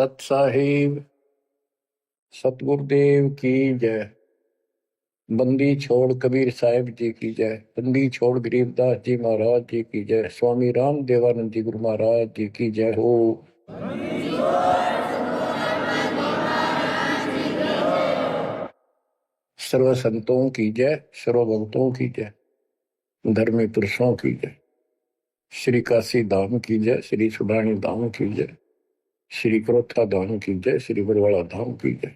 सत साहिब सतगुरुदेव की जय। बंदी छोड़ कबीर साहिब जी की जय। बंदी छोड़ गरीबदास जी महाराज जी की जय। स्वामी राम देवानंद जी गुरु महाराज जी की जय हो। सर्व संतों की जय, सर्व भक्तों की जय, धर्मी पुरुषों की जय। श्री काशी धाम की जय, श्री सुडानी धाम की जय, श्री क्रोथा धाम की जय, श्री बरवाड़ा धाम की जय।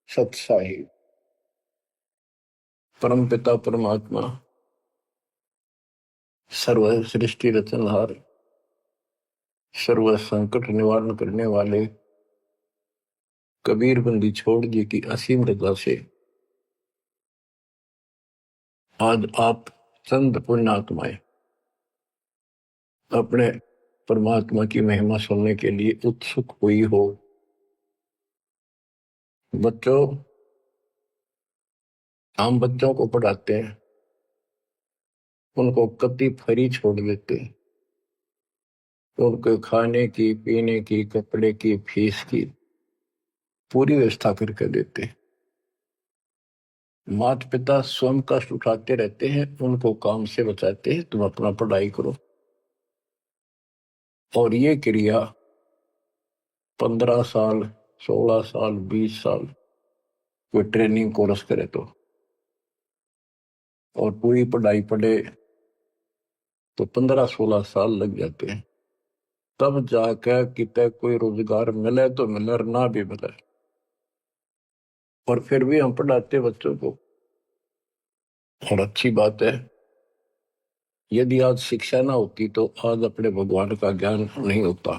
सत साहिब परम पिता परमात्मा सर्व सृष्टि रचनहार, सर्व संकट निवारण करने वाले कबीर बंदी छोड़ जी की असीम रजा से आज आप चंद पुण्यात्माएं अपने परमात्मा की महिमा सुनने के लिए उत्सुक हुई हो। बच्चों, हम बच्चों को पढ़ाते हैं, उनको कति फ्री छोड़ देते हैं, उनको खाने की, पीने की, कपड़े की, फीस की पूरी व्यवस्था करके देते हैं। माता पिता स्वयं कष्ट उठाते रहते हैं, उनको काम से बचाते हैं, तुम अपना पढ़ाई करो। और ये क्रिया 15 साल, 16 साल, 20 साल कोई ट्रेनिंग कोर्स करे और पूरी पढ़ाई पढ़े तो 15-16 साल लग जाते हैं। तब जाकर कितने कोई रोजगार मिले तो मिले और ना भी मिले। और फिर भी हम पढ़ाते बच्चों को। और अच्छी बात है, यदि आज शिक्षा ना होती तो आज अपने भगवान का ज्ञान नहीं होता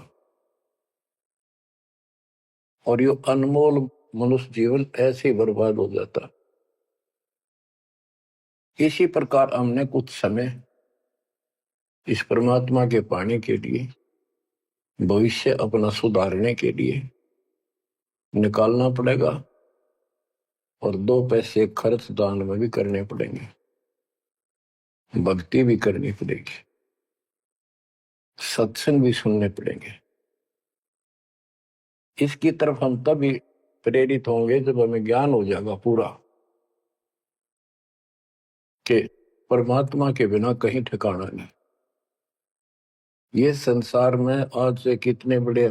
और ये अनमोल मनुष्य जीवन ऐसे ही बर्बाद हो जाता। इसी प्रकार हमने कुछ समय इस परमात्मा के पाने के लिए, भविष्य अपना सुधारने के लिए निकालना पड़ेगा और 2 पैसे खर्च दान में भी करने पड़ेंगे, भक्ति भी करनी पड़ेगी, सत्संग भी सुनने पड़ेंगे। इसकी तरफ हम तभी प्रेरित होंगे जब हमें ज्ञान हो जाएगा पूरा कि परमात्मा के बिना कहीं ठिकाना नहीं। ये संसार में आज से कितने बड़े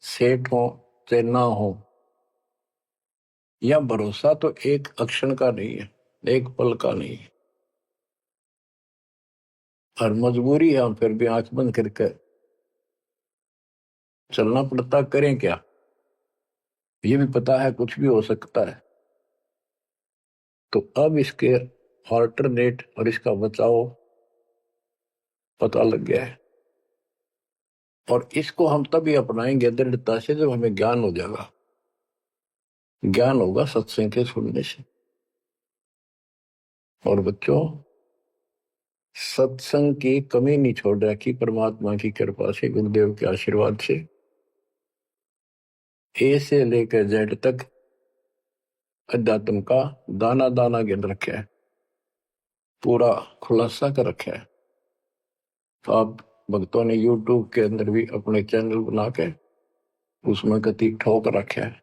सेठ हो चाहे ना हो, या भरोसा तो एक अक्षण का नहीं है, एक पल का नहीं है। और मजबूरी है, हम फिर भी आंख बंद करके चलना पड़ता। करें क्या? ये भी पता है कुछ भी हो सकता है। तो अब इसके ऑल्टरनेट और इसका बचाव पता लग गया है और इसको हम तभी अपनाएंगे दृढ़ता से जब हमें ज्ञान हो जाएगा। ज्ञान होगा सत्संग के सुनने से। और बच्चों, सत्संग की कमी नहीं छोड़ रखी परमात्मा की कृपा से, गुरुदेव के आशीर्वाद से। ए से लेकर जेड तक अध्यात्म का दाना दाना गिन रखा है, पूरा खुलासा कर रखा है। तो आप भक्तों ने YouTube के अंदर भी अपने चैनल बना के उसमें कति ठोक रखा है।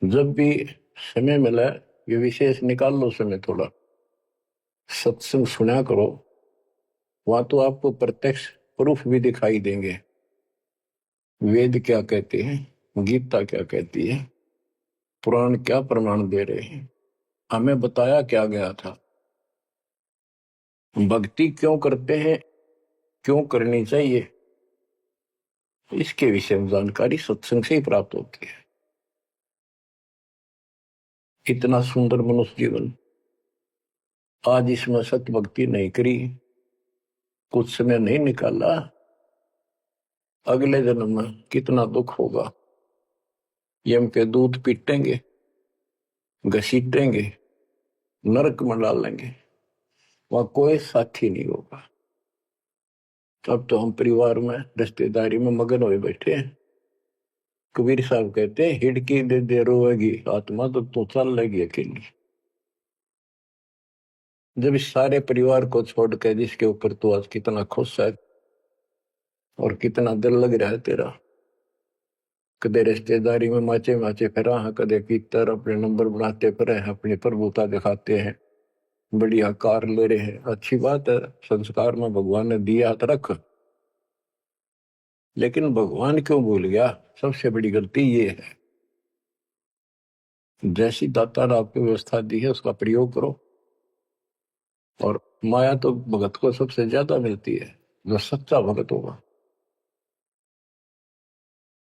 जब भी समय मिला ये विशेष निकाल लो समय, थोड़ा सत्संग सुना करो। वहां तो आपको प्रत्यक्ष प्रूफ भी दिखाई देंगे। वेद क्या कहते हैं, गीता क्या कहती है, पुराण क्या प्रमाण दे रहे हैं, हमें बताया क्या गया था, भक्ति क्यों करते हैं, क्यों करनी चाहिए, इसके विषय में जानकारी सत्संग से ही प्राप्त होती है। इतना सुंदर मनुष्य जीवन, आज इसमें सत्य भक्ति नहीं करी, कुछ समय नहीं निकाला, अगले जन्म में कितना दुख होगा। यम के दूध पीटेंगे, घसीटेंगे, नरक में डालेंगे, वहां कोई साथी नहीं होगा। अब तो हम परिवार में, रिश्तेदारी में मगन हुए बैठे हैं। कबीर साहब कहते हैं, हिड़की दे दे रोएगी आत्मा तो तू चल लेगी अकेली। जब इस सारे परिवार को छोड़कर जिसके ऊपर तू आज कितना खुश है और कितना दिल लग रहा है तेरा, कदे रिश्तेदारी में माचे माचे फिरा है, कदे भीतर अपने नंबर बनाते फिरे हैं, अपनी प्रभुता दिखाते हैं, बढ़िया कार ले रहे हैं। अच्छी बात है, संस्कार में भगवान ने दिया तो रख, लेकिन भगवान क्यों भूल गया? सबसे बड़ी गलती ये है, जैसी दाता ने आपको व्यवस्था दी है उसका प्रयोग करो। और माया तो भगत को सबसे ज्यादा मिलती है, जो सच्चा भगत होगा।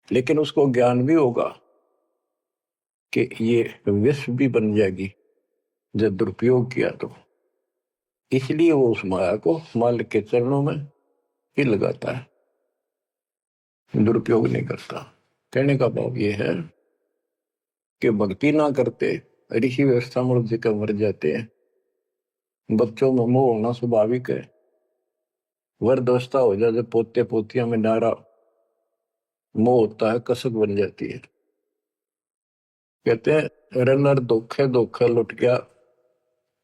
लेकिन उसको ज्ञान भी होगा कि ये विष भी बन जाएगी जब दुरुपयोग किया तो। इसलिए वो उस माया को मालिक के चरणों में ही लगाता है, दुरुपयोग नहीं करता। कहने का भाव ये है कि भक्ति ना करते ऋषि व्यवस्था मूर्ति का मर जाते हैं। बच्चों में मोह होना स्वाभाविक है। वृद्धावस्था हो जाए, जब पोते पोतियां में नारा मोह होता है, कसक बन जाती है। कहते हैं रनर धोखे धोखे लुट गया,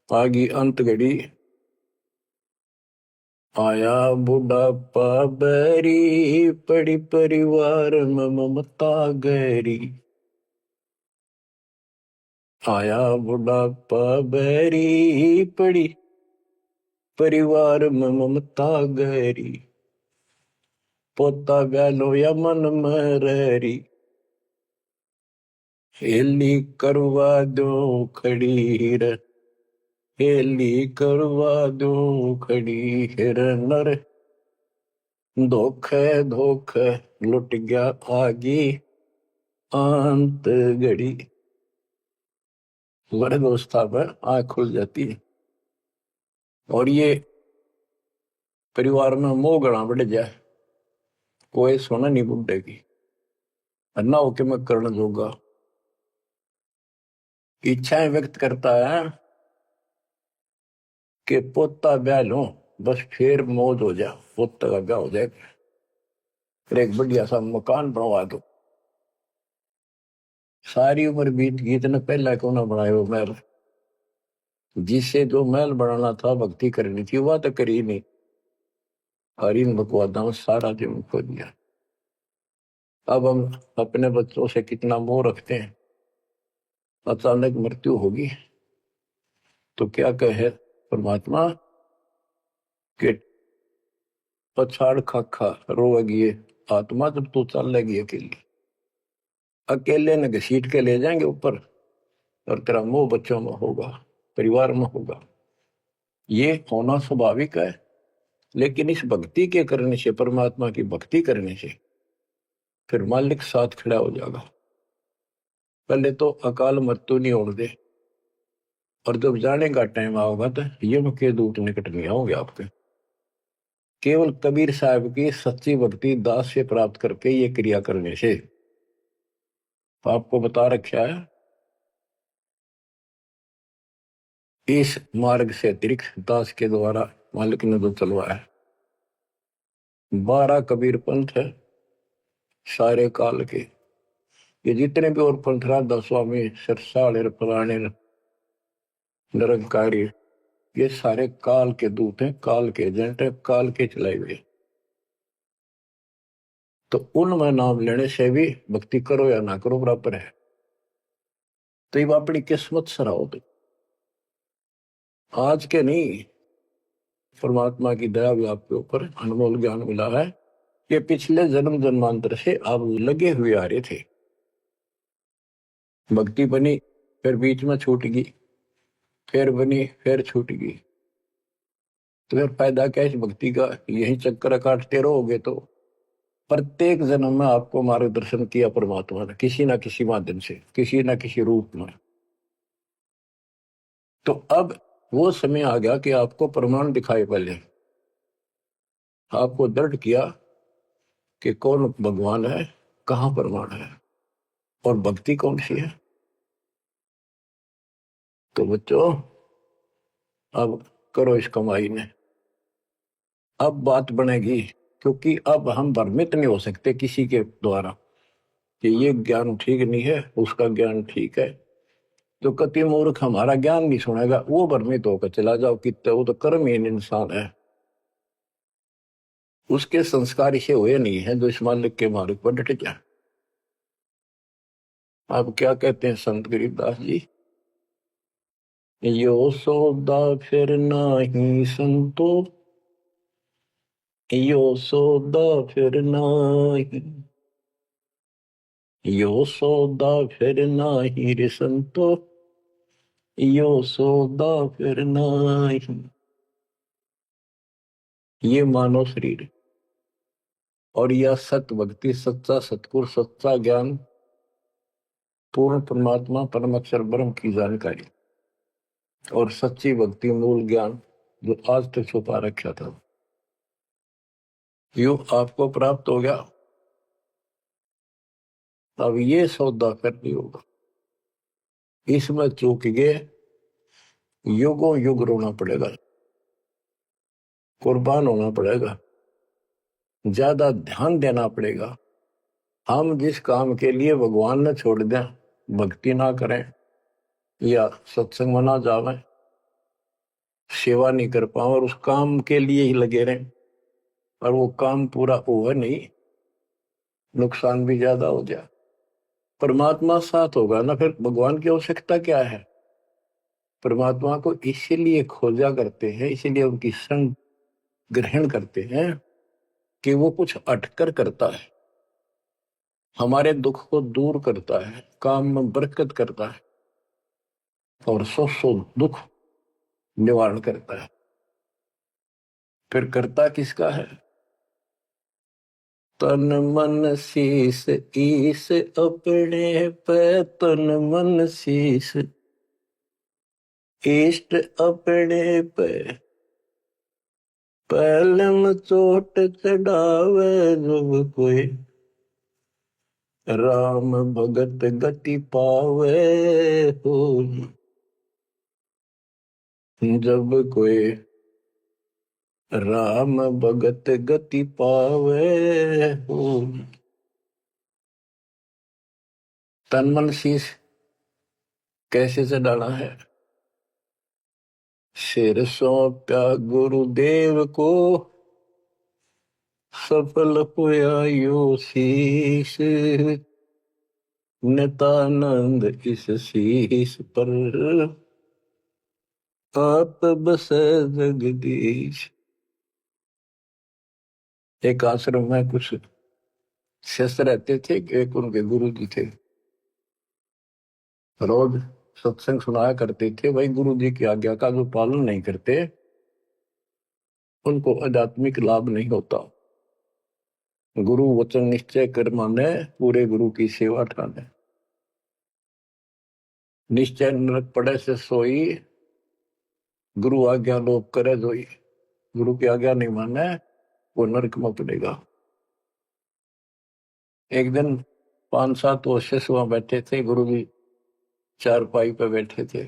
आगी अंत घड़ी, आया बुढ़ापा बैरी, पड़ी परिवार में ममता गहरी। आया बुढ़ापा बैरी, पड़ी परिवार में ममता गहरी, पोता ब्यालो या मन मररी, हेली करवा दो खड़ी रे, हेली करवा दो खड़ी हिर नर, धोखे धोखे लुट गया आगी अंत घड़ी। वृद्धावस्था में आंख खुल जाती है। और ये परिवार में मोह गणा बढ़ जाए, कोई सोना नहीं बुढ़ेगी, अन्ना होके मैं करण जोगा। इच्छाएं व्यक्त करता है कि पोता ब्याह लो, बस फिर मौज हो जा, पोता का ब्याह हो जाए, फिर एक बढ़िया सा मकान बनवा दो। सारी उम्र बीत गई, इतने पहला क्यों ना बनाए वो महल? जिससे जो महल बनाना था, भक्ति करनी थी, वह तो करी नहीं। और इन बकवादा में सारा जीवन खो दिया। अब हम अपने बच्चों से कितना मोह रखते हैं। अचानक मृत्यु होगी तो क्या कहे परमात्मा कि पछाड़ खा खा रोएगी ये आत्मा, जब तू चल लेगी अकेली। अकेले ने घसीट के ले जाएंगे ऊपर, और तेरा मोह बच्चों में होगा, परिवार में होगा। ये होना स्वाभाविक है। लेकिन इस भक्ति के करने से, परमात्मा की भक्ति करने से, फिर मालिक साथ खड़ा हो जाएगा। पहले तो अकाल मृत्यु नहीं होने दे, और जब जाने का टाइम आओगा तो यम के दूत निकट नहीं आओगे आपके। केवल कबीर साहब की सच्ची भक्ति दास से प्राप्त करके ये क्रिया करने से, आपको बता रखा है इस मार्ग से अतिरिक्त दास के द्वारा मालिक ने जो चलवाया है। 12 कबीर पंथ है सारे काल के। ये जितने भी और पंथ राधा स्वामी, सरसाल, फलाने, निरंकारी, ये सारे काल के दूत हैं, काल के एजेंट हैं, काल के चलाए हुए। तो उनमें नाम लेने से भी भक्ति करो या ना करो बराबर है। तो ये अपनी किस्मत सराहो। तो आज के नहीं, परमात्मा की दया भी आपके ऊपर अनमोल ज्ञान मिला है। ये पिछले जन्म जन्मांतर से आप लगे हुए आ रहे थे। भक्ति बनी, फिर बीच में छूट गई, फिर बनी, फिर छूट गई। तो फिर फायदा क्या इस भक्ति का? यही चक्कर काटते रहोगे तो प्रत्येक जन्म में आपको मार्गदर्शन किया परमात्मा ने, किसी ना किसी माध्यम से, किसी ना किसी रूप में। तो अब वो समय आ गया कि आपको प्रमाण दिखाई। पहले आपको दृढ़ किया कि कौन भगवान है, कहां प्रमाण है, और भक्ति कौन सी है। तो बच्चों, अब करो इस कमाई ने। अब बात बनेगी, क्योंकि अब हम भ्रमित नहीं हो सकते किसी के द्वारा कि ये ज्ञान ठीक नहीं है, उसका ज्ञान ठीक है। तो कति मूर्ख हमारा ज्ञान नहीं सुनेगा, वो भ्रमित होकर चला जाओ कितने, वो तो कर्महीन इंसान है, उसके संस्कार इसे हुए नहीं है जो इस मालिक के मार्ग पर डट जाए। अब क्या कहते हैं संत गरीबदास जी, यो सौदा फिर नाही संतो, यो सौदा फिर नाही, यो सौदा फिर नाही रे संतो, यो सौदा फिर नाही। ये मानव शरीर और यह सत भक्ति, सच्चा सतगुरु, सच्चा ज्ञान, पूर्ण परमात्मा परम अक्षर ब्रह्म की जानकारी और सच्ची भक्ति मूल ज्ञान जो आज तक छुपा रखा था, यो आपको प्राप्त हो गया। अब ये सौदा करनी होगा, इसमें चूक गए युगों युग रोना पड़ेगा, कुर्बान होना पड़ेगा, ज्यादा ध्यान देना पड़ेगा। हम जिस काम के लिए भगवान ने छोड़ दें, भक्ति ना करें या सत्संग में ना जावें, सेवा नहीं कर पाओ और उस काम के लिए ही लगे रहें और वो काम पूरा हुआ नहीं, नुकसान भी ज्यादा हो जाए, परमात्मा साथ होगा ना, फिर भगवान की आवश्यकता क्या है। परमात्मा को इसीलिए खोजा करते हैं, इसीलिए उनकी संग ग्रहण करते हैं कि वो कुछ अटकर करता है, हमारे दुख को दूर करता है, काम में बरकत करता है और सौ दुख निवारण करता है। फिर करता किसका है? तन मन शीस ईस अपने पे, तन मन शीस इष्ट अपने पे, पहलम चोट चढ़ावे जब कोई, राम भगत गति पावे हो, जब कोई राम भगत गति पावे हो। तन मन शीश कैसे से डाला है? सिर सौंपा गुरुदेव को, सफल हुआ यो शीश, नितानंद इस शीश पर आप बसे जगदीश। एक आश्रम में कुछ शिष्य रहते थे, एक उनके गुरु जी थे, रोज सत्संग सुनाया करते थे। भाई गुरु जी की आज्ञा का जो पालन नहीं करते उनको आध्यात्मिक लाभ नहीं होता। गुरु वचन निश्चय कर माने, पूरे गुरु की सेवा ठाने। निश्चय नरक पड़े से सोई, गुरु आज्ञा लोप करे जोई। गुरु की आज्ञा नहीं माने वो नरक में पड़ेगा। एक दिन 5-7 वो शिष्य वहां बैठे थे, गुरु जी चारपाई पे बैठे थे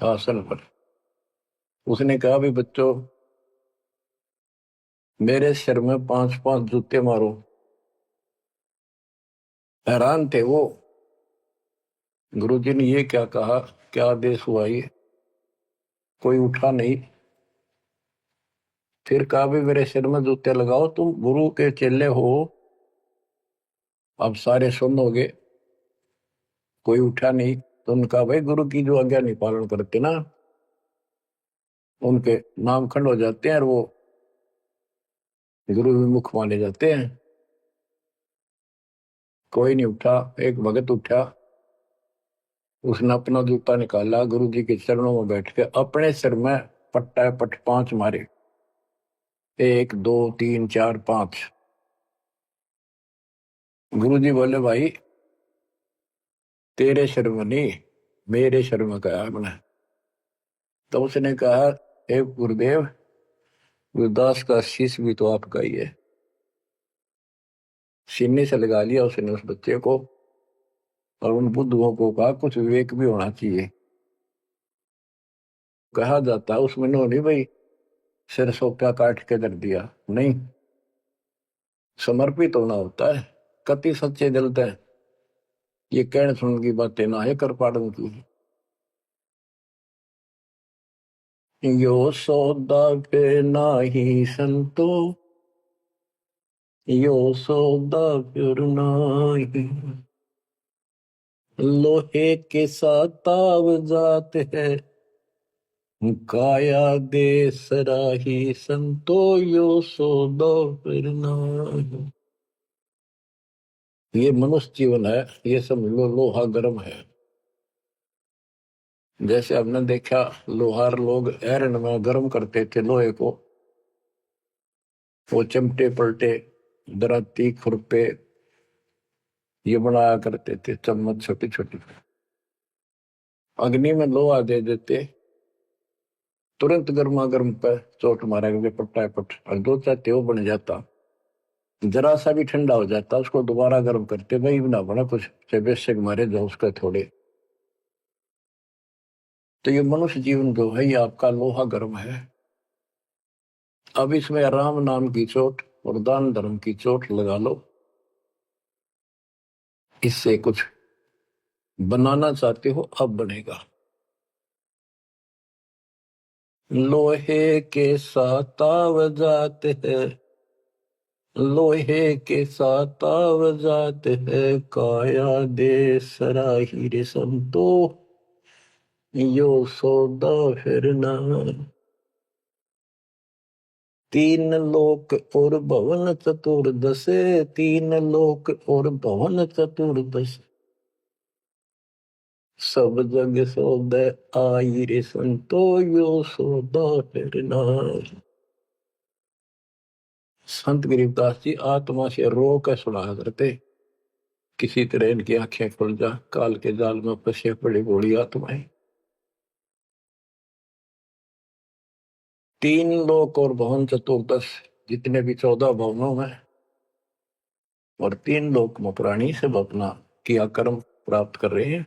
आसन पर। उसने कहा भी बच्चों, मेरे सिर में 5-5 जूते मारो। हैरान थे वो, गुरु जी ने ये क्या कहा, क्या आदेश हुआ ये? कोई उठा नहीं। फिर कहा भी मेरे सिर में जूते लगाओ, तुम गुरु के चेले हो, अब सारे सुनोगे। कोई उठा नहीं। तो उनका भाई गुरु की जो आज्ञा नहीं पालन करते ना, उनके नाम खंड हो जाते हैं और वो गुरु विमुख माने जाते हैं। कोई नहीं उठा। एक भगत उठा, उसने अपना जूता निकाला, गुरु जी के चरणों में बैठ के अपने सिर में पट्टा पट 5 मारे। 1 2 3 4 5। गुरु जी बोले भाई तेरे सिर में नहीं, मेरे सिर में कहा मैंने। तो उसने कहा हे गुरुदेव, गुरुदास का शीश भी तो आपका ही है। सीने से लगा लिया उसने उस बच्चे को और उन बुद्धुओं को कहा कुछ विवेक भी होना चाहिए। कहा जाता है उसमें नहीं भाई सिर सोप्या काट के दर दिया, नहीं, समर्पित होना होता है। कति सच्चे दिलते हैं, ये कहने सुन की बातें ना है कर पाड़न की। यो सौदा पे नाही संतो, यो सौदा फिर नाही, लोहे के साथ ताव जात है, काया दे सराही संतो यो सौदो फिर नाहि। ये मनुष्य जीवन है, ये सब लोहा गर्म है। जैसे हमने देखा लोहार लोग एरन में गर्म करते थे लोहे को, वो चिमटे पलटे दराती खुरपे ये बनाया करते थे, चम्मच छोटी छोटी। अग्नि में लोहा दे देते, तुरंत गर्मा गर्म पर चोट मारेंगे पट्टा पट, और दो चाहते वो बन जाता। जरा सा भी ठंडा हो जाता उसको दोबारा गर्म करते, भाई ना बना कुछ से बेशक मारे जो उसका थोड़े। तो ये मनुष्य जीवन जो है ये आपका लोहा गर्म है। अब इसमें राम नाम की चोट और दान धर्म की चोट लगा लो, इससे कुछ बनाना चाहते हो अब बनेगा। लोहे के साथ ताव जाते हैं, लोहे के साथ ताव जाते हैं, काया दे सराही रे संतो यो सौदा फिर ना। तीन लोक और भवन चतुर्दश, तीन लोक और भवन चतुर्दश, सब जग सौदे आई रे संतो यो सौदा फिर नाहि। संत गरीबदास जी आत्मा से रो कर सुना करते, किसी तरह इनकी आंखें खुल जा, काल के जाल में फंसे पड़ी बूढ़ी आत्माएं। तीन लोक और भवन चतुर्दश, जितने भी 14 भवनों में और तीन लोक में प्राणी सब अपना किया कर्म प्राप्त कर रहे हैं,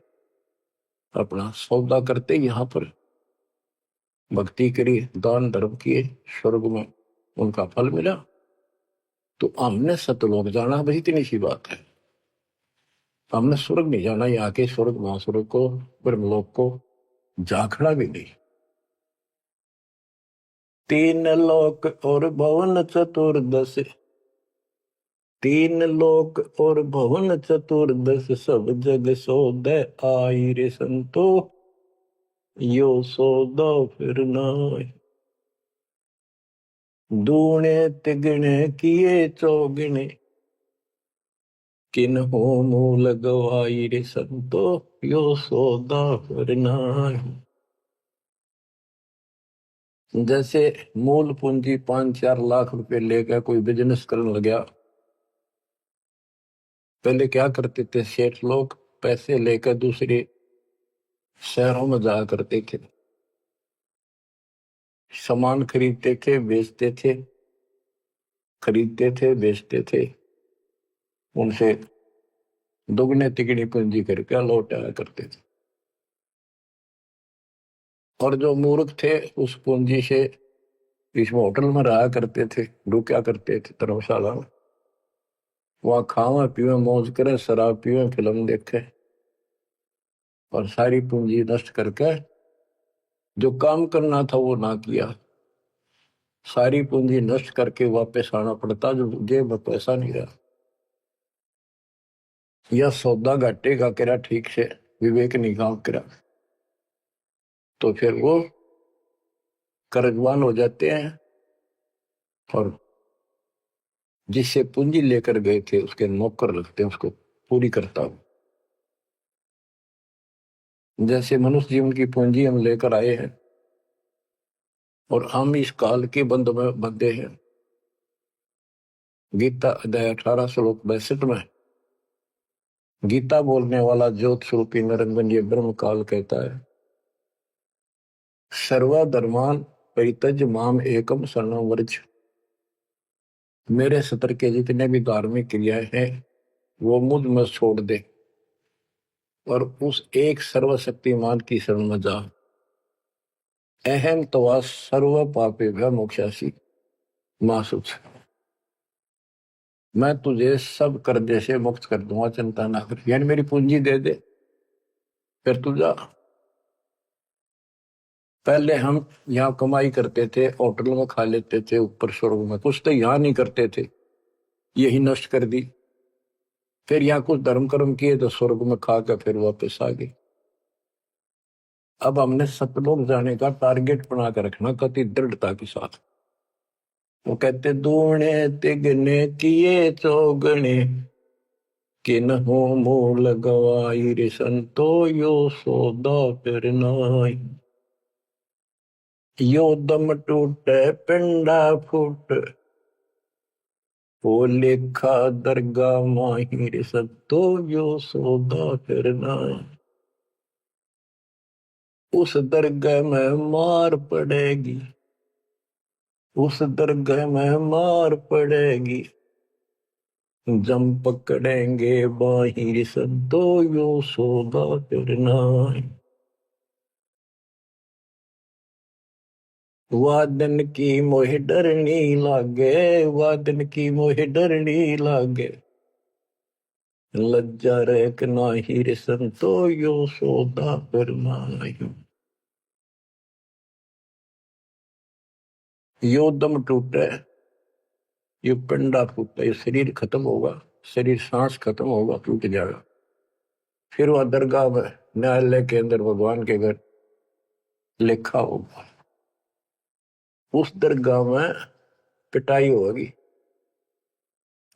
अपना सौदा करते यहाँ पर भक्ति करी, दान धर्म किए, स्वर्ग में उनका फल मिला। तो हमने सतलोक जाना भाई इतनी सी बात है, हमने स्वर्ग नहीं जाना, यहाँ के स्वर्ग महास्वर्ग को ब्रह्मलोक को झांकना भी नहीं। तीन लोक और भवन चतुर्दश, तीन लोक और भवन चतुर्दश, सब जग सौदे आई रे संतो यो सौदा फिर नाहि। दूने तिगने किए चौगने, किन हो मूल गवाई रे संतो यो सौदा फिर नाहि। जैसे मूल पूंजी 5-4 लाख रुपए लेकर कोई बिजनेस करने लगा, पहले क्या करते थे सेठ लोग, पैसे लेकर दूसरे शहरों में जाया करते थे, सामान खरीदते थे बेचते थे, खरीदते थे बेचते थे, उनसे दुगने तिगनी पूंजी करके लौट आया करते थे। और जो मूर्ख थे उस पूंजी से इसमें होटल में रहा करते थे, रुका करते थे धर्मशाला में, वहां खावे पीवे मौज करे, शराब पीवे फिल्म देखे, और सारी पूंजी नष्ट करके जो काम करना था वो ना किया, सारी पूंजी नष्ट करके वापस आना पड़ता, जो जेब में पैसा नहीं रहा। यह सौदा घाटे का करा ठीक से, विवेक नहीं काम करा, तो फिर वो कर्जवान हो जाते हैं, और जिससे पूंजी लेकर गए थे उसके नौकर लगते हैं, उसको पूरी करता हूं। जैसे मनुष्य जीवन की पूंजी हम लेकर आए हैं और हम इस काल के बंध में बंधे हैं। गीता अध्याय 18 श्लोक 62 में गीता बोलने वाला ज्योत स्वरूपी निरंजन ये ब्रह्म काल कहता है, सर्वधर्मान परित्यज माम एकम शरणं व्रज। मेरे सत्र के जितने भी धार्मिक क्रियाएं हैं वो मुझ में छोड़ दे और उस एक सर्वशक्तिमान की शरण में जा। अहम तवा सर्व पापे भय मोक्षासी मासुच। मैं तुझे सब कर्जे से मुक्त कर दूंगा, चिंता ना कर, यानी मेरी पूंजी दे दे फिर तू जा। पहले हम यहाँ कमाई करते थे, होटल में खा लेते थे, ऊपर स्वर्ग में कुछ तो यहाँ नहीं करते थे, यही नष्ट कर दी। फिर यहाँ कुछ धर्म कर्म किए तो स्वर्ग में खा कर फिर वापस आ गई। अब हमने सतलोक जाने का टारगेट बना कर रखना कति दृढ़ता के साथ। वो कहते दूने तिगने किए चौगने किन हो मूल गवाई रे संतो यो सौदा फिर नाई। यो दम टूटे पिंडा फूट वो लेखा दरगाह माहिर संतो यो सौदा फिर नाई। उस दरगाह में मार पड़ेगी, उस दरगाह में मार पड़ेगी, जम पकड़ेंगे बाहिर सदो यो सौदा करना। वादन की मोह डरनी लागे, वादन की मोह डरनी लागे, लज्जा रेक नाहिर संतो यो सौदा करना। यो दम टूटे, ये पिंडा फूटा, ये शरीर खत्म होगा, शरीर सांस खत्म होगा, टूट जाएगा। फिर वह दरगाह में न्यायालय के अंदर भगवान के घर लिखा होगा। उस दरगाह में पिटाई होगी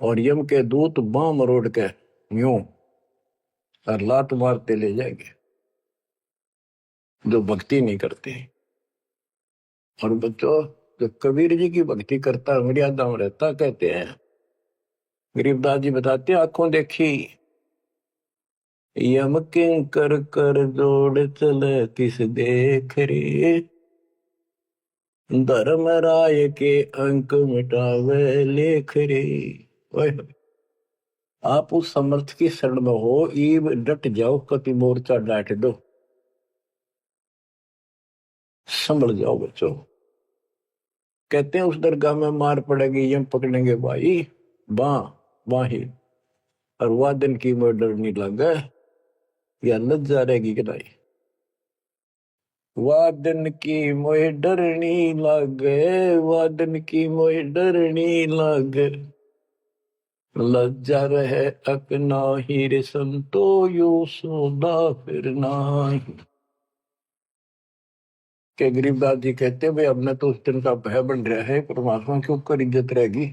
और यम के दूत बां मरोड़ के यूं और लात मारते ले जाएंगे जो भक्ति नहीं करते। और बच्चों, जो कबीर जी की भक्ति करता है मर्यादा में रहता, कहते हैं गरीबदास जी बताते हैं, आंखों देखी यम किंकर कर जोड़ चले किस देख रे, धर्म राय के अंक मिटावे लेख रे। आप उस समर्थ की शरण में हो, ईब डट जाओ, कति मोर्चा डांट दो, संभल जाओ बच्चों। कहते हैं उस दरगाह में मार पड़ेगी, यम पकड़ेंगे भाई बाही, और वादन की मोह डरनी लगे, या लज्जा रहेगी कि नहीं। वादन की मोह डरनी लगे, वादन की मोह डरनी लगे, लज्जा रहे अकना हीरे संतो यो सौदा फिर नाही। के गरीबदास जी कहते भाई हमने तो उस दिन का भय बन रहा है, परमात्मा के ऊपर इज्जत रहेगी।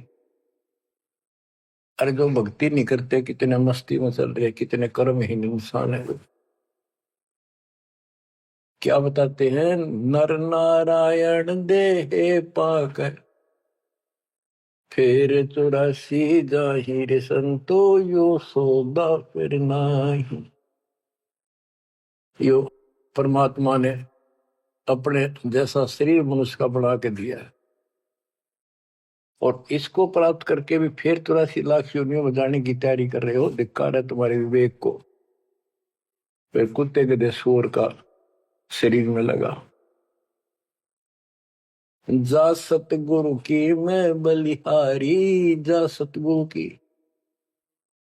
अरे जो भक्ति नहीं करते कितने मस्ती में चल रहे, कितने कर्महीन इंसान है। क्या बताते हैं, नर नारायण देह पाक फिर 84 जाहिर संतो यो सौदा फिर नाही। यो परमात्मा ने अपने जैसा शरीर मनुष्य का बना के दिया है, और इसको प्राप्त करके भी फिर 84 लाख योनियों में जाने की तैयारी कर रहे हो। धिक्कार है तुम्हारे विवेक को। फिर कुत्ते गधे सूअर का शरीर में लगा। जा सतगुरु की मैं बलिहारी, जा सतगुरु की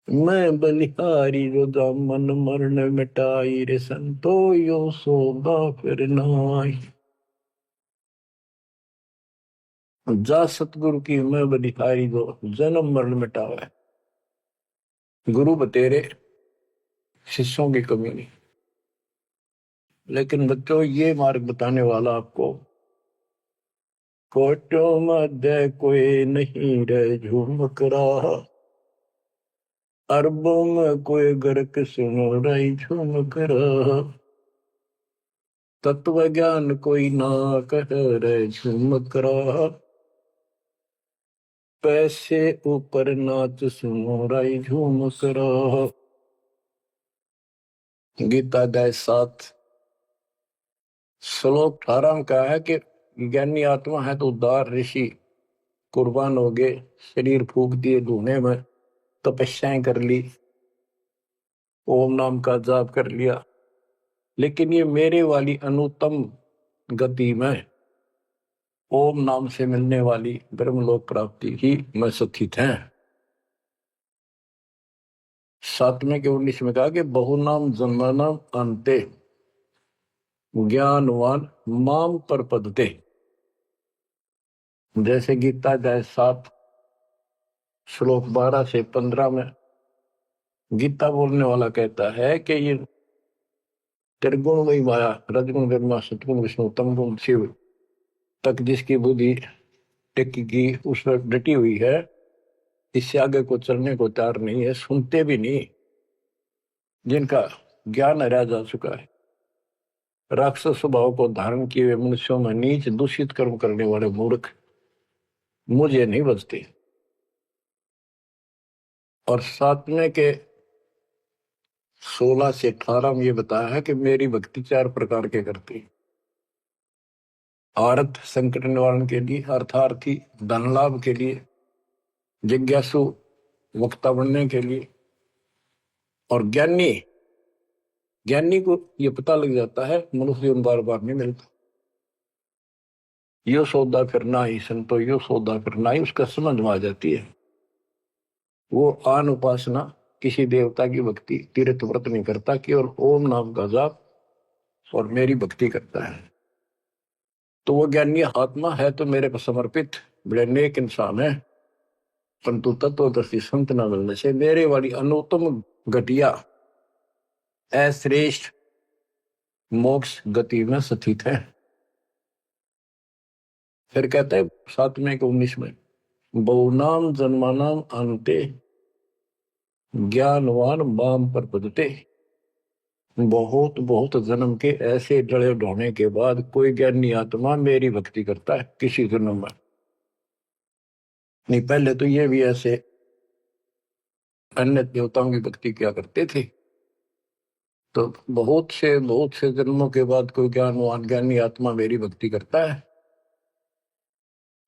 मैं बलिहारी, जो दामन मरण मिटाई रे संतो यो सौदा फिर नाई। जा सतगुरु की मैं बलिहारी, जो जन्म मरण मिटावे। गुरु बतेरे, शिष्यों की कमी नहीं। लेकिन बच्चों, ये मार्ग बताने वाला आपको, कोटों मध्य कोई नहीं रे झुमक रहा, अरबों में कोई गर्क सुनो रही झुमक रहा, तत्व ज्ञान कोई ना कह रे झुमक रहा, पैसे ऊपर नाच सुनो रही झुमक रहा। गीता अध्याय 7 श्लोक 18 में कहा है कि ज्ञानी आत्मा है तो उदार ऋषि कुर्बान हो गए, शरीर फूक दिए धुएं में, तपस्याएं कर ली, ओम नाम का जाप कर लिया, लेकिन ये मेरे वाली अनुत्तम गति में ओम नाम से मिलने वाली ब्रह्मलोक प्राप्ति ही में सुखित हैं। 7वें के 19 में कहा कि बहुनाम जन्मनाम अंते ज्ञानवान माम पर पदते। जैसे गीता अध्याय 7 श्लोक 12 से 15 में गीता बोलने वाला कहता है कि ये त्रिगुण वही माया, रजगुण ब्रह्मा, सतगुण विष्णु, तमगुण शिव तक जिसकी बुद्धि टिकी उस पर डटी हुई है, इससे आगे को चलने को तैयार नहीं है, सुनते भी नहीं। जिनका ज्ञान हरा जा चुका है, राक्षस स्वभाव को धारण किए हुए मनुष्यों में नीच दूषित कर्म करने वाले मूर्ख मुझे नहीं बचते। और सातवें के 16 से 18 में ये बताया है कि मेरी भक्ति 4 प्रकार के करती। अर्थ संकट निवारण के लिए, अर्थार्थी धन लाभ के लिए, जिज्ञासु वक्ता बनने के लिए, और ज्ञानी ज्ञानी को ये पता लग जाता है मनुष्य जीवन बार बार नहीं मिलता। यो सौदा करना ही संतो, यो सौदा करना ही उसका समझ में आ जाती है। वो आन उपासना, किसी देवता की भक्ति, तीर्थ व्रत नहीं करता, केवल ओम नाम का जाप और मेरी भक्ति करता है। तो वो ज्ञानी आत्मा है तो मेरे को समर्पित बड़े नेक इंसान है, परंतु तत्वदर्शी संत न मिलने से मेरे वाली अनुत्तम घटिया अश्रेष्ठ मोक्ष गति में स्थित है। फिर कहते हैं 7वें के 19 में, बहुनाम जन्मानाम अंते ज्ञानवान माम पर पदते। बहुत बहुत जन्म के ऐसे डले ढोने के बाद कोई ज्ञानी आत्मा मेरी भक्ति करता है किसी जन्म में। नहीं, पहले तो ये भी ऐसे अन्य देवताओं की भक्ति क्या करते थे। तो बहुत से जन्मों के बाद कोई ज्ञानवान ज्ञानी आत्मा मेरी भक्ति करता है।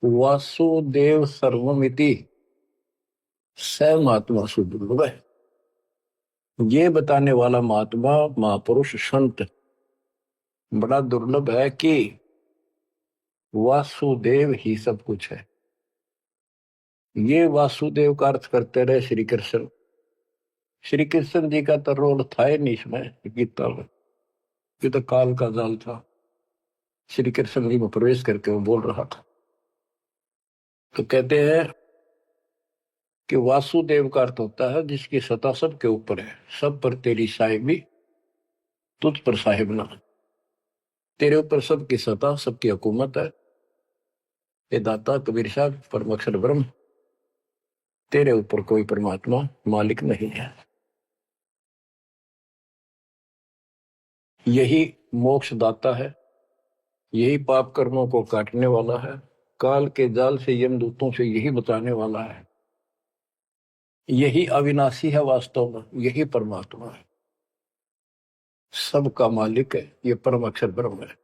वासुदेव सर्वमिति स महात्मा सुदुर्लभ है। ये बताने वाला महात्मा महापुरुष संत बड़ा दुर्लभ है कि वासुदेव ही सब कुछ है। ये वासुदेव का अर्थ करते रहे श्री कृष्ण। श्री कृष्ण जी का तो रोल था ही नहीं इसमें गीता में, ये तो काल का जाल था। श्री कृष्ण जी में प्रवेश करके वो बोल रहा था। तो कहते हैं कि वासुदेव का अर्थ होता है जिसकी सत्ता सबके ऊपर है, सब पर तेरी साहिबी, तुझ पर साहिब ना। तेरे ऊपर सबकी सत्ता, सबकी हुकूमत है। ये दाता कबीर साहब परम अक्षर ब्रह्म, तेरे ऊपर कोई परमात्मा मालिक नहीं है। यही मोक्ष दाता है, यही पाप कर्मों को काटने वाला है, काल के जाल से यमदूतों से यही बचाने वाला है। यही अविनाशी है, वास्तव में यही परमात्मा है, सबका मालिक है, ये परम अक्षर ब्रह्म है।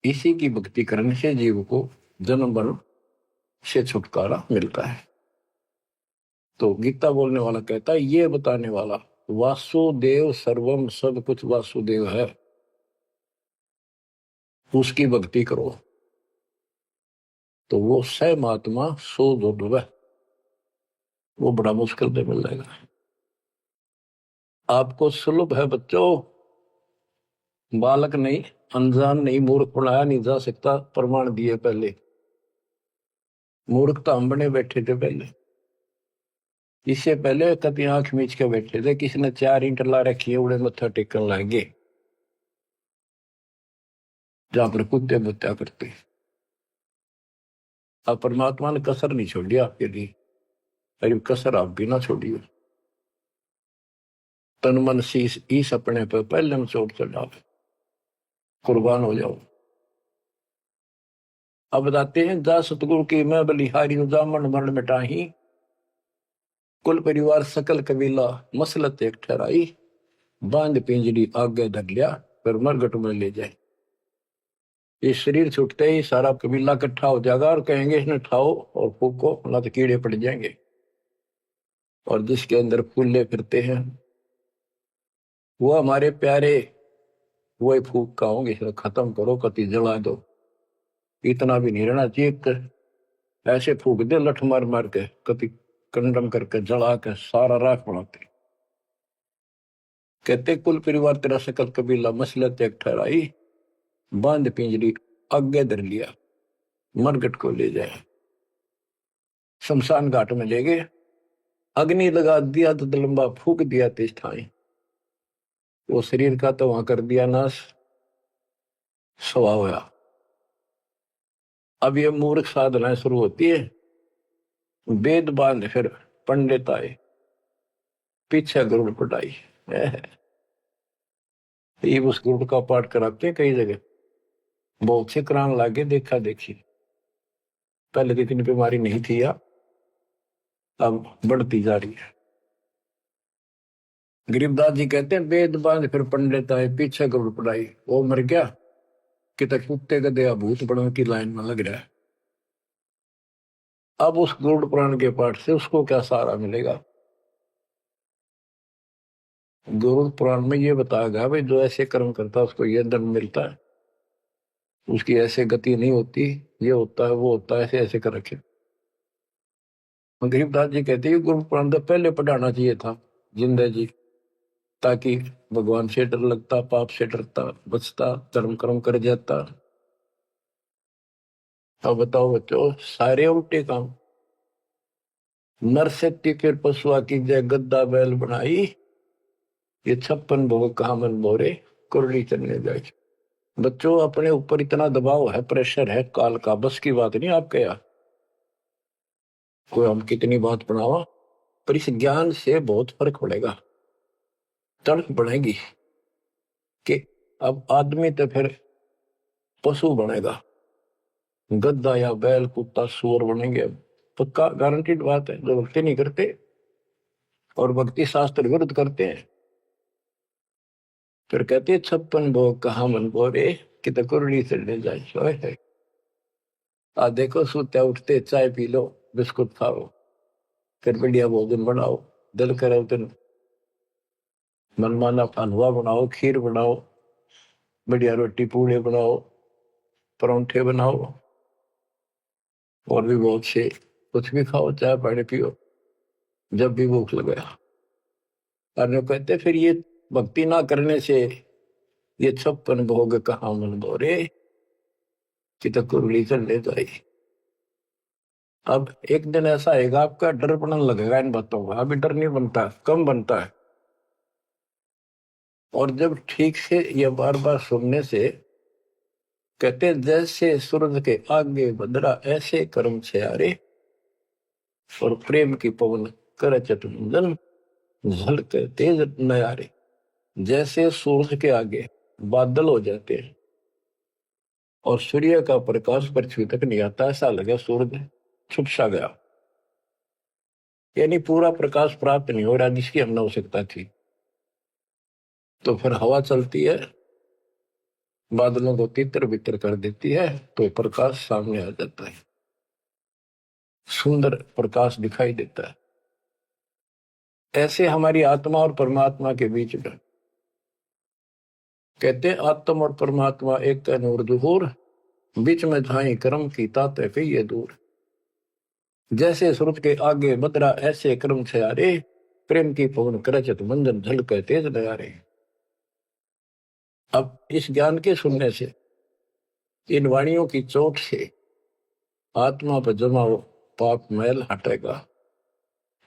इसी की भक्ति करने से जीव को जन्म मरण से छुटकारा मिलता है। तो गीता बोलने वाला कहता है, ये बताने वाला वासुदेव सर्वम, सब कुछ वासुदेव है, उसकी भक्ति करो तो वो स महात्मा सो दुर्लभ है, वो बड़ा मुश्किल से मिल जाएगा। आपको सुलभ है बच्चों, बालक नहीं, अनजान नहीं, मूर्ख पढ़ाया नहीं जा सकता, प्रमाण दिए पहले। मूर्ख तो हम बने बैठे थे पहले, इससे पहले कभी आंख मीच के बैठे थे, किसी ने 4 ईंट ला रखी है, उड़े मत्था टेकन लगे जहां पर कुत्ते बत्या करते। अब परमात्मा ने कसर नहीं छोड़ी आपके लिए, अरे कसर आप भी ना छोड़िए। तन मन शीश ईस अपने पर पहले में चोट चढ़ाओ, कुर्बान हो जाओ। अब बताते हैं, जा सतगुरु की मैं बलिहारी जामन मरण मिटाही, कुल परिवार सकल कबीला मसलत एक ठहराई, बांध पिंजरी आगे धर लिया, फिर मरगट में ले जाए। ये शरीर छूटते ही सारा कबीला इकट्ठा हो जाएगा और कहेंगे इसने ठाओ और फूको, ना तो कीड़े पड़ जाएंगे। और जिसके अंदर फूले फिरते हैं वो हमारे प्यारे, वही फूक का होंगे, खत्म करो, कति जला दो। इतना भी नहीं रहना चाहिए, ऐसे फूक दे लठ मार मार के, कति कंडम करके जला के सारा राख बनाते। कहते कुल परिवार तेरा सकल कबीला मसलत एक ठहराई, बांध पिंजरी आगे धर लिया, मरगट को ले जाए, शमशान घाट में ले गए। अग्नि लगा दिया तो लंबा फूक दिया तेज ठाई, वो शरीर का तो वहां कर दिया नाश, सवा होया। अब ये मूर्ख साधना शुरू होती है, वेद बांध फिर पंडित आए, पीछे गरुड़ पटाई। ये उस गरुड़ का पाठ कराते हैं कई जगह, बहुत से करान लागे, देखा देखी। पहले तो इतनी बीमारी नहीं थी या अब बढ़ती जा रही है। गरीबदास जी कहते हैं वेद बांध फिर पंडित आए, पीछे गरुड़ पटाई। वो मर गया कि तक कुत्ते गधे भूत बड़ों की लाइन में लग रहा है। अब उस गरुड़ पुराण के पाठ से उसको क्या सहारा मिलेगा? गरुड़ पुराण में ये बताया गया भाई जो ऐसे कर्म करता है उसको ये दंड मिलता है, उसकी ऐसे गति नहीं होती, ये होता है वो होता है, ऐसे ऐसे कर रखे। गरीबदास जी कहते हैं गुरु पुराण तो पहले पढ़ाना चाहिए था जिंदा जी, ताकि भगवान से डर लगता, पाप से डरता, बचता, धर्म कर्म कर जाता। अब बताओ बच्चों, सारे उल्टे काम। नर शक्ति के पशुआ की जय गद्दा बैल बनाई, ये 56 भोग कहा मन बोरे, कुरली चलने जाए। बच्चों अपने ऊपर इतना दबाव है, प्रेशर है काल का, बस की बात नहीं आपके यहाँ। कोई हम कितनी बात बनावा, पर इस ज्ञान से बहुत फर्क पड़ेगा, तड़प बढ़ेगी कि अब आदमी तो फिर पशु बनेगा, गद्दा या बैल कुत्ता सुअर बनेंगे। पक्का गारंटीड बात है। जो भक्ति नहीं करते और भक्ति शास्त्र विरुद्ध करते हैं, फिर कहते हैं 56 भोग कहा मन बोरे, कि तो कुरली चढ़ने जाए है। आ देखो सोते उठते चाय पी लो, बिस्कुट खाओ, फिर बढ़िया भोजन बनाओ, दिल करे तो मनमाना हलवा बनाओ, खीर बनाओ, बढ़िया रोटी पूड़े बनाओ, परोंठे बनाओ, और भी बहुत से कुछ भी खाओ, चाय पानी पियो जब भी भूख लगे। और जो कहते फिर ये भक्ति ना करने से ये 56 भोग कहाँ मन बोरे, कि तो कुरली चढ़ ले जाए। अब एक दिन ऐसा आएगा आपका डर बनने लगेगा इन बातों का, अभी डर नहीं बनता, कम बनता है। और जब ठीक से ये बार बार सुनने से, कहते हैं जैसे सूरज के आगे बदरा ऐसे कर्म से आरे, और प्रेम की पवन कर चतुंजन झलके तेज नयारे। जैसे सूरज के आगे बादल हो जाते हैं और सूर्य का प्रकाश पृथ्वी तक नहीं आता, ऐसा लगे सूरज छुप सा गया, यानी पूरा प्रकाश प्राप्त नहीं हो रहा जिसकी हमने आवश्यकता थी। तो फिर हवा चलती है, बादलों को तितर बितर कर देती है, तो प्रकाश सामने आ जाता है, सुंदर प्रकाश दिखाई देता है। ऐसे हमारी आत्मा और परमात्मा के बीच में कहते हैं आत्मा और परमात्मा एक का नूर दुहूर, बीच में झाई कर्म की ताते पे ये दूर। जैसे सूरज के आगे बदरा ऐसे कर्म से आरे, प्रेम की पवन करचत मंजन झलके तेज नयारे। अब इस ज्ञान के सुनने से, इन वाणियों की चोट से आत्मा पर जमा हो पाप मैल हटेगा,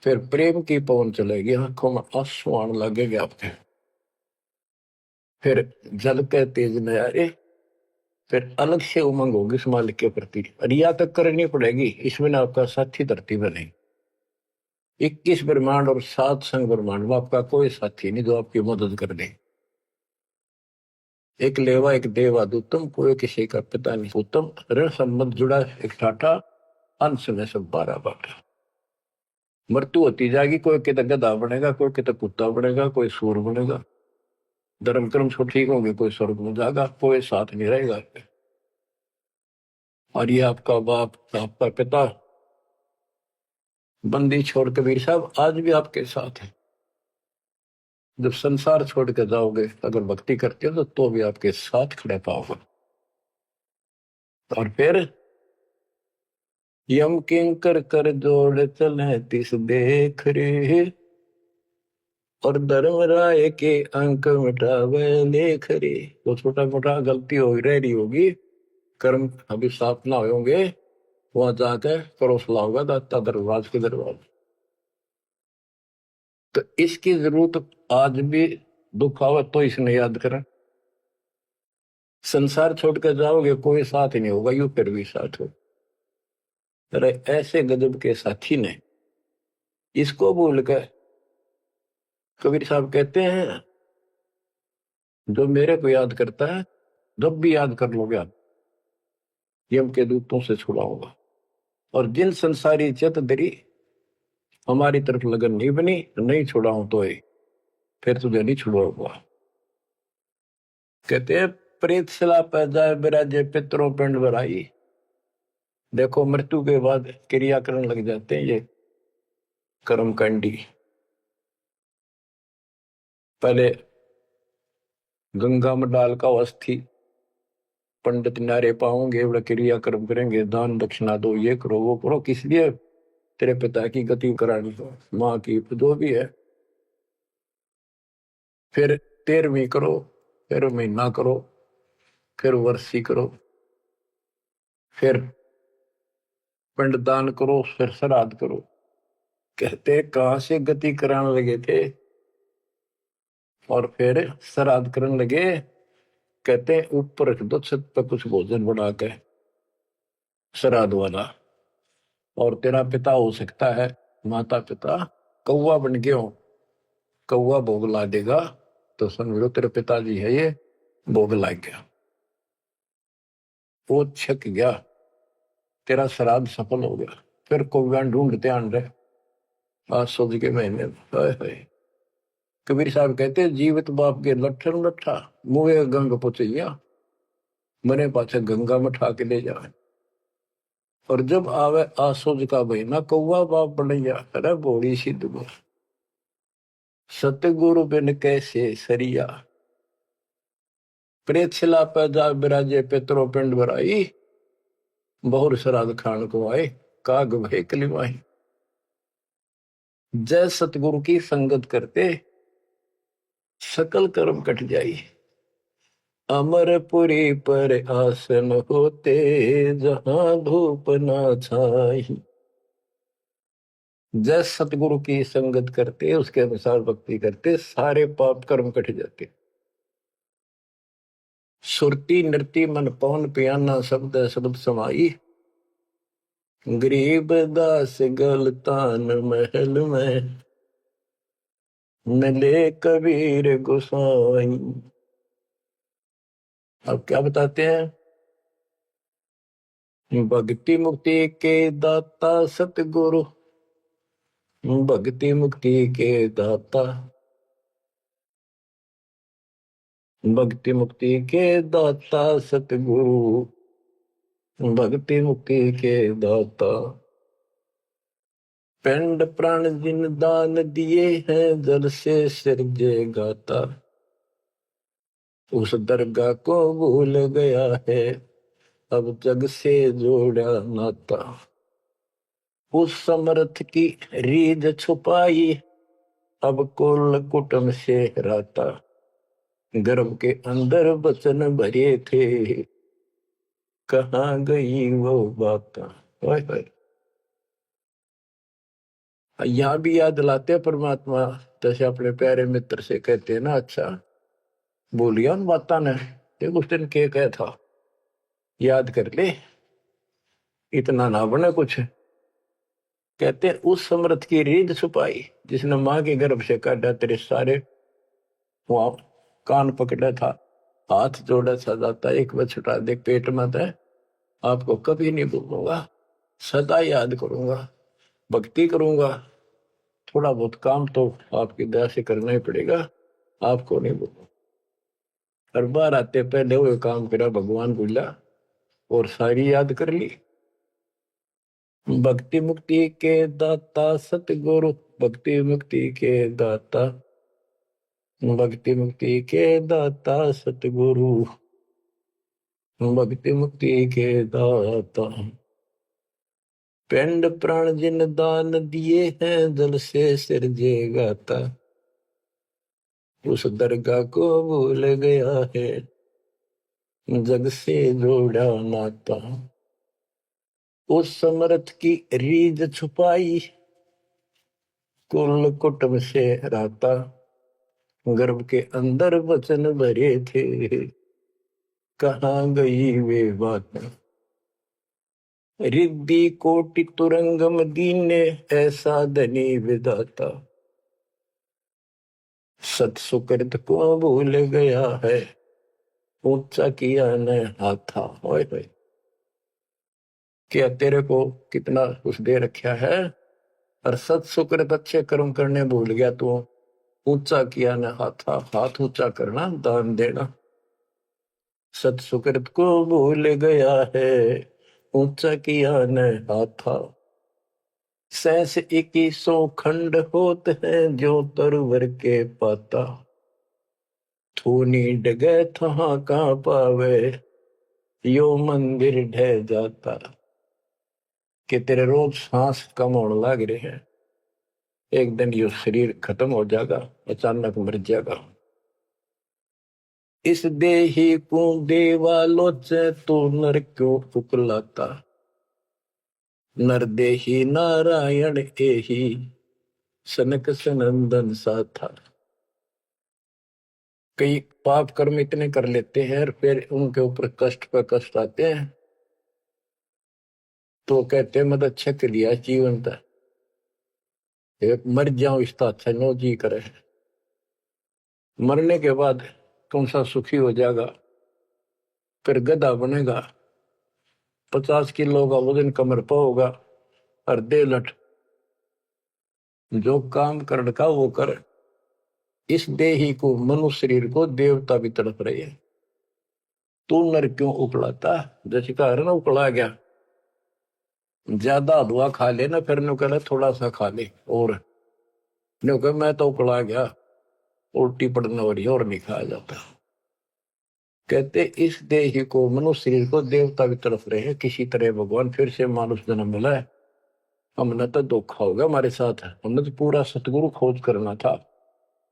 फिर प्रेम की पवन चलेगी, आंखों में आंसू आने लगेगा आपके, फिर जल के तेज नयारे, फिर अलग से उमंग होगी इस मालिक के प्रति। रिया तक करनी पड़ेगी, इसमें ना आपका साथी धरती में नहीं। 21 ब्रह्मांड और 7 संग ब्रह्मांड में आपका कोई साथी नहीं जो आपकी मदद कर दे। एक लेवा एक देवा दूतम, कोई किसी का पिता नहीं पूतम, ऋण संबंध जुड़ा एक ठाठा, अंश में सब 12 बाटा। मृत्यु होती जाएगी, कोई कितना गधा बनेगा, कोई कितना कुत्ता बनेगा, कोई सूर बनेगा, धर्म कर्म सब ठीक होंगे, कोई स्वर्ग में जाएगा, कोई साथ नहीं रहेगा। और ये आपका बाप, आपका पिता, बंदी छोड़ कबीर साहब आज भी आपके साथ है। जब संसार छोड़ के जाओगे, अगर भक्ति करते हो तो भी आपके साथ खड़े पाओगे। और फिर यम किंकर कर जोड़ चले तिस देख रे, और धर्म राय के अंक मिटावे लेख रे। तो छोटा मोटा गलती हो रही होगी, कर्म अभी साफ ना होंगे, वहां जाके परोस लाओगा दाता दरबार के दरबार। तो इसकी जरूरत आज भी दुख आवे तो इसने याद करें। संसार छोड़ कर जाओगे कोई साथ ही नहीं होगा, यू फिर भी साथ हो। अरे ऐसे गजब के साथी ने इसको भूल कर, कबीर साहब कहते हैं जो मेरे को याद करता है, जब भी याद कर लोगे आप, यम के दूतों से छुड़ाऊंगा। और जिन संसारी चित दरी हमारी तरफ लगन नहीं बनी, नहीं छुड़ाऊं तो फिर तुझे नहीं छुड़ाऊंगा। कहते हैं प्रेत सला पैदा बिराजे पितरों पिंड भराई। देखो मृत्यु के बाद क्रियाकरण लग जाते हैं ये कर्मकांडी। पहले गंगा में डाल का अस्थि पंडित नारे पाओगे, बड़ा क्रियाकर्म करेंगे, दान दक्षिणा दो, ये करो वो करो, किस लिए? तेरे पिता की गति करानी हो, माँ की, जो भी है। फिर 13वीं करो, फिर महीना करो, फिर वर्षी करो, फिर पिंडदान करो, फिर श्राद्ध करो। कहते कहां से गति कराने लगे थे और फिर श्राद्ध करने लगे। कहते ऊपर रख दो छत पर कुछ भोजन बना के श्राद्ध वाला, और तेरा पिता हो सकता है, माता पिता कौवा बन गए हो, कौवा भोग ला देगा तो समझ लो तेरे पिताजी है ये, भोग ला गया, वो छक गया, तेरा श्राद्ध सफल हो गया। फिर कौवा ढूंढते आन रहे आज सोच के महीने। हाय हाय। कबीर साहब कहते हैं जीवित बाप के लट्ठन लट्ठा मुँह गंग पुचैया, मरे पाछे गंगा में ठा के ले जाए। और जब आवे आसोज का महीना कौवा बाप बनैया। अरे बोली सिद्ध बोल सतगुरु बिन कैसे सरिया, प्रेत शिला पैदा बिराजे पितरों पिंड भराई, बहुर श्राद्ध खान को आए काग भय कलिमाई। जय सतगुरु की संगत करते सकल कर्म कट जाई, अमरपुरी पर आसन होते जहां धूप ना छाई। जय सतगुरु की संगत करते, उसके अनुसार भक्ति करते, सारे पाप कर्म कट जाते। सुरती नृति मन पवन पियाना शब्द शब्द समाई, गरीब दास गलतान महल में मिले कबीर गोसाई। अब क्या बताते हैं? भक्ति मुक्ति के दाता सतगुरु, भक्ति मुक्ति के दाता, भक्ति मुक्ति के दाता सतगुरु, भक्ति मुक्ति के दाता। पिंड प्राण जिन दान दिए हैं जल से सिरजे गाता, उस दरगाह को भूल गया है अब जग से जोड़ा नाता। उस समर्थ की रीझ छुपाई अब कुल कुटुंब से राता, गर्भ के अंदर वचन भरे थे कहाँ गई वो बात। यहाँ भी याद दिलाते परमात्मा, जैसे अपने प्यारे मित्र से कहते हैं ना, अच्छा बोलिया उन बाता ने, देख उस दिन क्या कहा था, याद कर ले, इतना ना बने कुछ। कहते उस समर्थ की रीढ़ छुपाई जिसने माँ के गर्भ से काटा, तेरे सारे वहां कान पकड़ा था, हाथ जोड़ा था, जाता एक बार छुटा दे पेट में था, आपको कभी नहीं भूलूंगा, सदा याद करूंगा, भक्ति करूंगा। थोड़ा बहुत काम तो आपकी दया से करना ही पड़ेगा, आपको नहीं भूलूंगा। हर बार आते पहले वो काम करा, भगवान बोला और सारी याद कर ली। भक्ति मुक्ति के दाता सतगुरु, भक्ति मुक्ति के दाता, भक्ति मुक्ति के दाता सतगुरु, भक्ति मुक्ति के दाता। पिंड प्राण जिन दान दिए हैं जल से सिरजे गाता, उस दरगाह को भूल गया है जग से जोड़ा नाता। उस समर्थ की रीझ छुपाई कुल कुटुंब से रहता, गर्भ के अंदर वचन भरे थे, कहाँ गई वे बातें। रिद्धि कोटि तुरंगम दीने, ऐसा धनी विधाता, सत सुकृत को भूल गया है, ऊंचा किया न हाथा। होए होए, क्या तेरे को कितना कुछ दे रखा है, और सत सुकृत अच्छे कर्म करने भूल गया तू। ऊंचा किया न हाथा, हाथ ऊंचा करना, दान देना। सत सुकृत को भूल गया है, ऊंचा किया न हाथा। सहस 2100 खंड होत है, जो तरवर के पाता। थूनी डगे थहा का पावे, यो मंदिर ढह जाता। कि तेरे रोज सांस कम होने लग रहे हैं, एक दिन यो शरीर खत्म हो जाएगा, अचानक मर जाएगा। इस देही को देवालोचे, तो नर क्यों उकलाता। नर देही नारायण एही, सनक सनंदन सा था। कई पाप कर्म इतने कर लेते हैं और फिर उनके ऊपर कष्ट पर कष्ट आते हैं, तो कहते हैं मत अच्छा कर लिया जीवन था, मर जाओ इसका अच्छा नो जी करे। मरने के बाद कौन सा सुखी हो जाएगा, फिर गधा बनेगा, 50 किलो का वजन कमर पर होगा, और दे लट जो काम कर का वो कर। इस देही को, मनुष्य शरीर को देवता भी तड़प रहे हैं, तू नर क्यों उकलाता। जैसे कह रहे ना उकला गया, ज्यादा हलवा खा ले ना, फिर नु कहना थोड़ा सा खा ले, और नु कह मैं तो उकला गया, उल्टी पड़ने वाली और नहीं खाया जाता। कहते इस देह को, मनुष्य शरीर को देवता भी तरफ रहे हैं, किसी तरह भगवान फिर से मानुष जन्म मिला है। हमने तो धोखा होगा हमारे साथ, हमने तो पूरा सतगुरु खोज करना था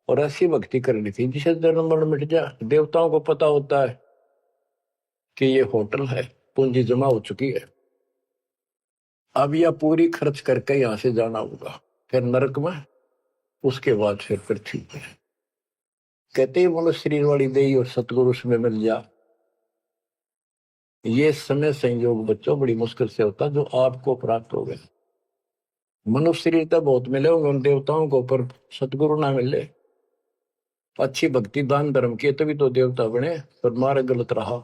और ऐसी भक्ति करनी थी जिसे जन्म मरण मिट जाए। देवताओं को पता होता है कि ये होटल है, पूंजी जमा हो चुकी है, अब यह पूरी खर्च करके यहां से जाना होगा, फिर नरक में, उसके बाद फिर पृथ्वी पे। कहते ही मनुष्य शरीर वाली देही और सतगुरु में मिल जा। ये समय संयोग बच्चों बड़ी मुश्किल से होता जो आपको प्राप्त हो गए। मनुष्य शरीर तो बहुत मिले होंगे उन देवताओं को, पर सतगुरु ना मिले, अच्छी भक्ति दान धर्म किए तभी तो देवता बने, पर मार्ग गलत रहा।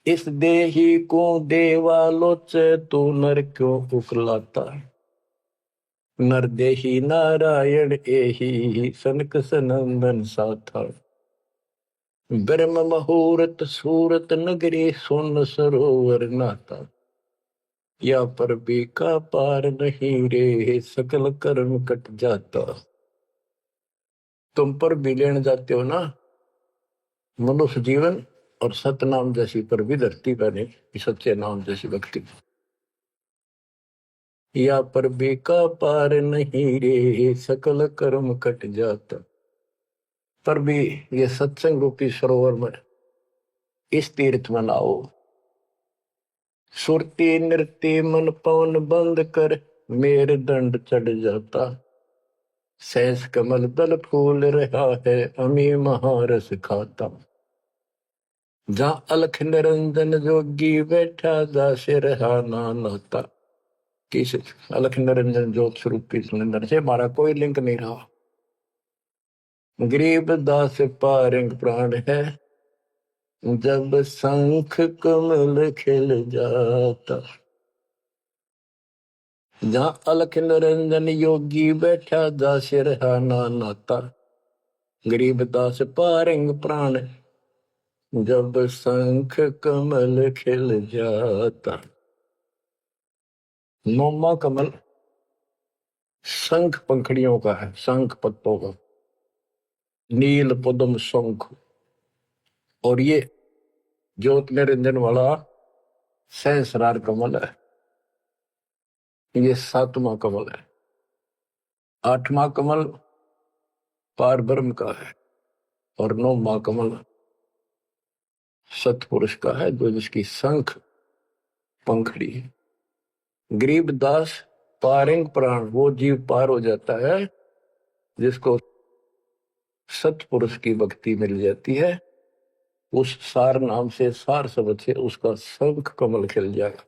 इस देही को देवालोचे, तू नर क्यों उकलाता। नर देही नारायण एही, सनक सनंदन साथा। ब्रह्म मुहूर्त सूरत नगरी, सुन सरोवर नाता। या पर भी का पार नहीं रे, सकल कर्म कट जाता। तुम पर भी लेने जाते हो ना मनुष्य जीवन और सतनाम जैसी पर भी धरती बने, सच्चे नाम जैसी भक्ति। या पर भी का पार नहीं रे, सकल कर्म कट जाता। पर भी ये सत्संग रूपी सरोवर में, इस तीर्थ में लाओ। सुरती नृत्य मन पवन बंद कर, मेरे दंड चढ़ जाता। सहस कमल दल फूल रहा है, अमी महारस खाता। जहाँ अलख निरंजन जोगी बैठा, दासे रहा नाता। किस अलख निरंजन ज्योत स्वरूप की सुंदर से हमारा कोई लिंक नहीं रहा। गरीब दास पारंग प्राण है, जब शंख कमल खिल जाता। जहाँ अलख निरंजन योगी बैठा, दासे रहा नाता। गरीब दास पारंग प्राण, जब शंख कमल खिल जाता। नौमा कमल शंख पंखड़ियों का है, शंख पत्तों का, नील पद्म शंख। और ये ज्योत निरंजन वाला सहस्रार कमल है, ये 7वां कमल है। 8वां कमल पार ब्रह्म का है, और 9वां कमल सतपुरुष का है, जो जिसकी शंख पंखड़ी है। गरीब दास पारंग प्राण वो जीव पार हो जाता है जिसको सतपुरुष की भक्ति मिल जाती है। उस सार नाम से, सार शब्द से उसका शंख कमल खिल जाएगा,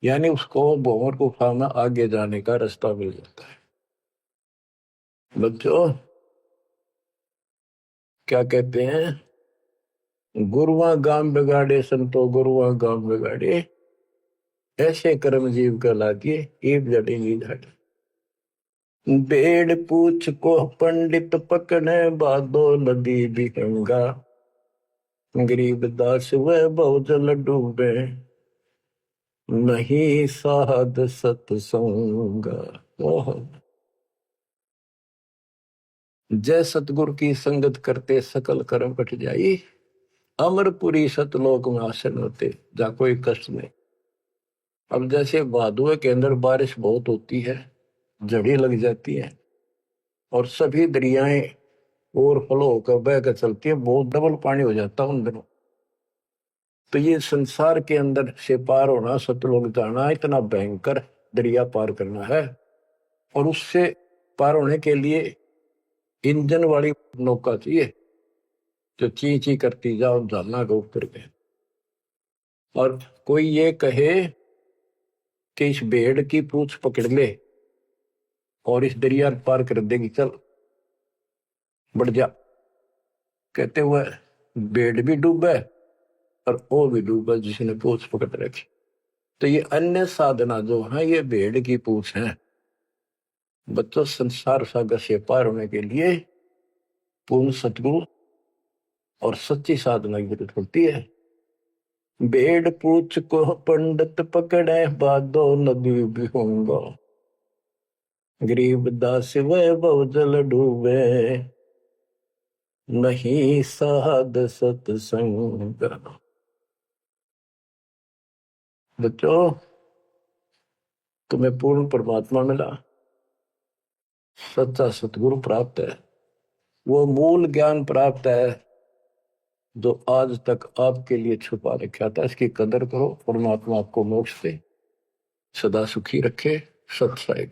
यानी उसको भंवर गुफा में आगे जाने का रास्ता मिल जाता है। बच्चों क्या कहते हैं, गुरुआ गाम बिगाड़े संतो गुरुआ गाम बिगाड़े, ऐसे कर्म जीव का लागे एक जड़ेगी झाड़ी। बेड़ पूछ को पंडित पकड़े बादो नदी बिहंगा, गरीब दास वह बहुजल डूबे नहीं साध सत्संग। जय सतगुरु की संगत करते सकल कर्म कट जाई, अमरपुरी सतलोक में आसन होते जा कोई कष्ट नहीं। अब जैसे भादुए के अंदर बारिश बहुत होती है, जड़ी लग जाती है और सभी दरियाएं ओवरफ्लो होकर बह कर चलती है, बहुत डबल पानी हो जाता है उन दिनों। तो ये संसार के अंदर से पार होना, सतलोक जाना, इतना भयंकर दरिया पार करना है। और उससे पार होने के लिए इंजन वाली नौका चाहिए जो ची ची करती जाओ, जाना के ऊपर के। और कोई ये कहे कि इस भेड़ की पूंछ पकड़ ले और इस दरिया पार कर देगी, चल बढ़ जा, कहते हुए भेड़ भी डूबे और वो भी डूबा जिसने पूंछ पकड़ रखी। तो ये अन्य साधना जो है ये भेड़ की पूंछ है। बच्चों संसार सागर से पार होने के लिए पूर्ण सतगुरु और सच्ची साधना की जरूरत होती है। भेड़ पूछ को पंडित पकड़े बादो नदी भी होंगे, गरीब दास वह बहुजल डूबे नहीं साध सत्संग। बच्चों तुम्हें पूर्ण परमात्मा मिला, सच्चा सतगुरु प्राप्त है, वो मूल ज्ञान प्राप्त है जो आज तक आपके लिए छुपा रखा था। इसकी कदर करो, परमात्मा आपको मोक्ष दे, सदा सुखी रखे। सत्संग।